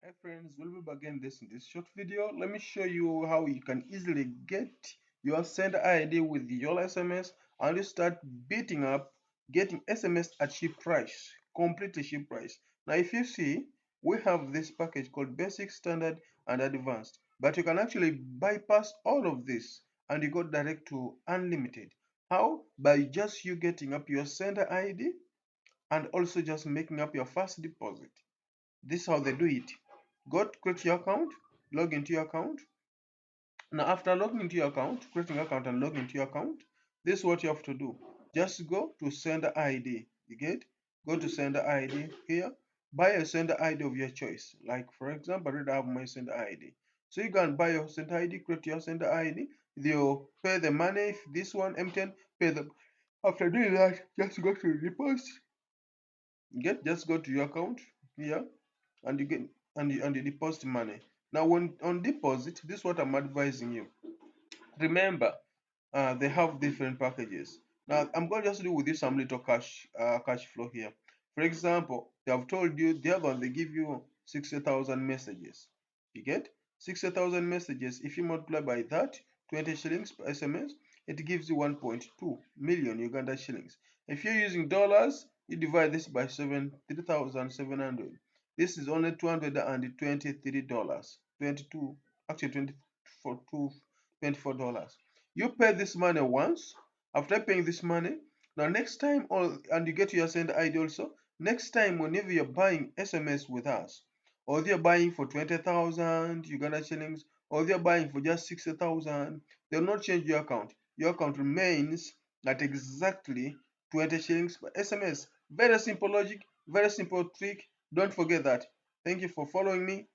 Hi friends, we'll be back again in this short video. Let me show you how you can easily get your sender ID with Yoola SMS and you start beating up getting SMS at cheap price, completely cheap price. Now if you see, we have this package called basic, standard and advanced, but you can actually bypass all of this and you go direct to unlimited. How? By just you getting up your sender ID and also just making up your first deposit. This is how they do it. Go to create your account, log into your account. Now, after logging into your account, creating your account and logging into your account, this is what you have to do. Just go to sender ID. You get? Go to sender ID here. Buy a sender ID of your choice. Like, for example, I have my sender ID. So you can buy your sender ID, create your sender ID. You pay the money. If this one MTN, pay the. After doing that, just go to the deposit. You get? Just go to your account here and you get and you deposit money. Now when on deposit, this is what I'm advising you. Remember, they have different packages. Now I'm going to just do with you some little cash flow here. For example, they have told you the other one, they give you 60,000 messages. You get 60,000 messages. If you multiply by that 20 shillings per SMS, it gives you 1.2 million Uganda shillings. If you're using dollars, you divide this by 3,700. This is only $223. 22 actually 24 $24. You pay this money once. After paying this money, now next time, and you get your send ID also. Next time, whenever you're buying SMS with us, or you're buying for 20,000 Uganda shillings, or you're buying for just 60,000, they'll not change your account. Your account remains at exactly 20 shillings per SMS. Very simple logic, very simple trick. Don't forget that. Thank you for following me.